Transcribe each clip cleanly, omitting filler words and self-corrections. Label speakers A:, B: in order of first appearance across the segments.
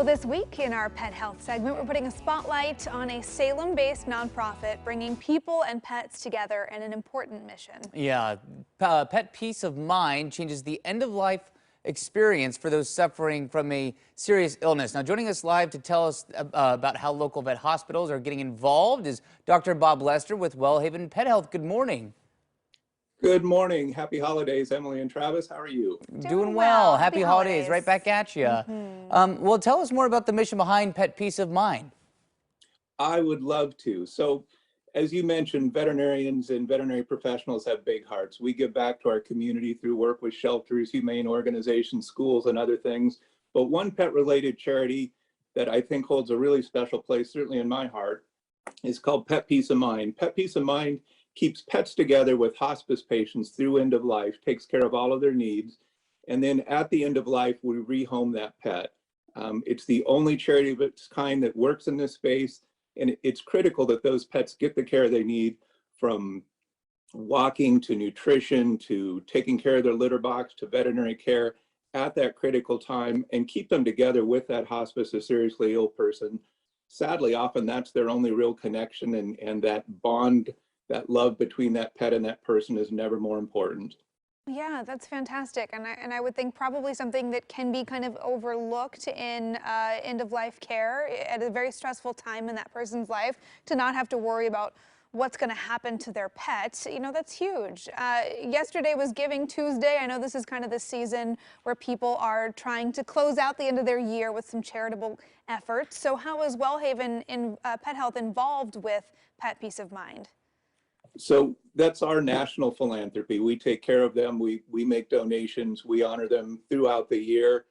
A: Well, this week in our pet health segment, we're putting a spotlight on a Salem-based nonprofit bringing people and pets together in an important mission.
B: Yeah, Pet Peace of Mind changes the end-of-life experience for those suffering from a serious illness. Now, joining us live to tell us about how local vet hospitals are getting involved is Dr. Bob Lester with Wellhaven Pet Health. Good morning.
C: Good morning. Happy holidays, Emily and Travis. How are you?
B: Doing well. Happy holidays.
A: holidays.
B: Right back at you. Well, tell us more about the mission behind Pet Peace of Mind.
C: I would love to. So, as you mentioned, veterinarians and veterinary professionals have big hearts. We give back to our community through work with shelters, humane organizations, schools, and other things. But one pet-related charity that I think holds a really special place, certainly in my heart, is called Pet Peace of Mind. Pet Peace of Mind keeps pets together with hospice patients through end of life, takes care of all of their needs, and then at the end of life, we rehome that pet. It's the only charity of its kind that works in this space, and it's critical that those pets get the care they need, from walking to nutrition to taking care of their litter box to veterinary care at that critical time, and keep them together with that hospice, a seriously ill person. Sadly, often that's their only real connection, and that bond, that love between that pet and that person is never more important.
A: Yeah, that's fantastic. And I would think probably something that can be kind of overlooked in end-of-life care at a very stressful time in that person's life, to not have to worry about what's going to happen to their pet. You know, that's huge. Yesterday was Giving Tuesday. I know this is kind of the season where people are trying to close out the end of their year with some charitable efforts. So how is Wellhaven in Pet Health involved with Pet Peace of Mind?
C: So that's our national philanthropy. We take care of them. We make donations. We honor them throughout the year.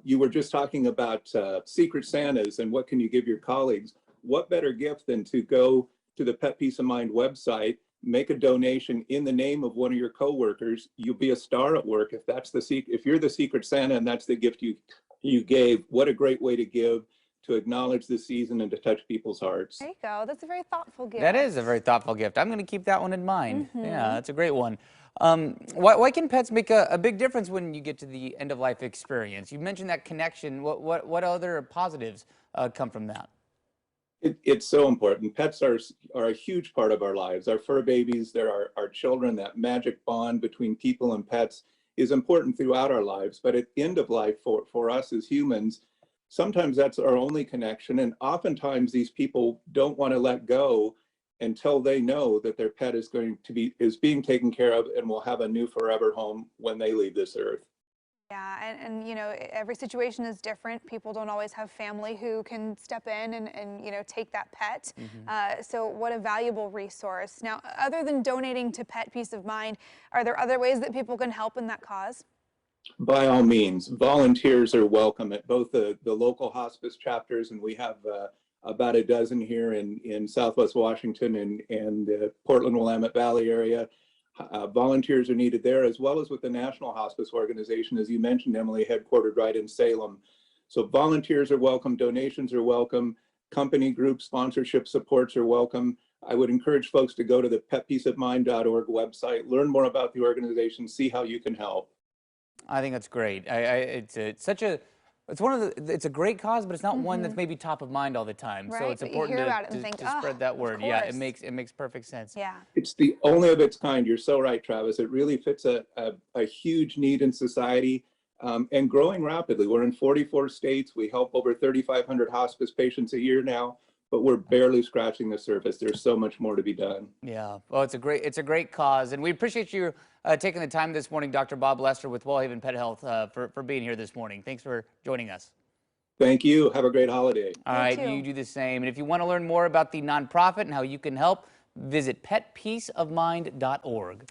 C: You were just talking about Secret Santas and what can you give your colleagues. What better gift than to go to the Pet Peace of Mind website, make a donation in the name of one of your coworkers. You'll be a star at work if that's if you're the Secret Santa and that's the gift you gave. What a great way to give, to acknowledge the season and to touch people's hearts.
A: There you go. That's a very thoughtful gift.
B: That is a very thoughtful gift. I'm going to keep that one in mind. Yeah, that's a great one. Why can pets make a big difference when you get to the end-of-life experience? You mentioned that connection. What other positives come from that?
C: It's so important. Pets are a huge part of our lives. Our fur babies, they're our children. That magic bond between people and pets is important throughout our lives. But at the end of life, for us as humans, sometimes that's our only connection. And oftentimes these people don't want to let go until they know that their pet is being taken care of and will have a new forever home when they leave this earth.
A: Yeah, and you know, every situation is different. People don't always have family who can step in and you know, take that pet. So what a valuable resource. Now, other than donating to Pet Peace of Mind, are there other ways that people can help in that cause?
C: By all means, volunteers are welcome at both the local hospice chapters, and we have about a dozen here in Southwest Washington and the Portland-Willamette Valley area. Volunteers are needed there, as well as with the National Hospice Organization, as you mentioned, Emily, headquartered right in Salem. So volunteers are welcome, donations are welcome, company group sponsorship supports are welcome. I would encourage folks to go to the petpeaceofmind.org website, learn more about the organization, see how you can help.
B: I think that's great. It's a great cause, but it's not one that's maybe top of mind all the time.
A: Right,
B: So it's
A: but you
B: important
A: hear about it and
B: to
A: think,
B: spread that word. Yeah, it makes perfect sense.
A: Yeah.
C: It's the only of its kind. You're so right, Travis. It really fits a huge need in society, and growing rapidly. We're in 44 states. We help over 3,500 hospice patients a year now, but we're barely scratching the surface. There's so much more to be done.
B: Yeah, well, it's a great cause, and we appreciate you taking the time this morning, Dr. Bob Lester with Wellhaven Pet Health, for being here this morning. Thanks for joining us.
C: Thank you. Have a great holiday.
B: All right, you do the same. And if you want to learn more about the nonprofit and how you can help, visit petpeaceofmind.org.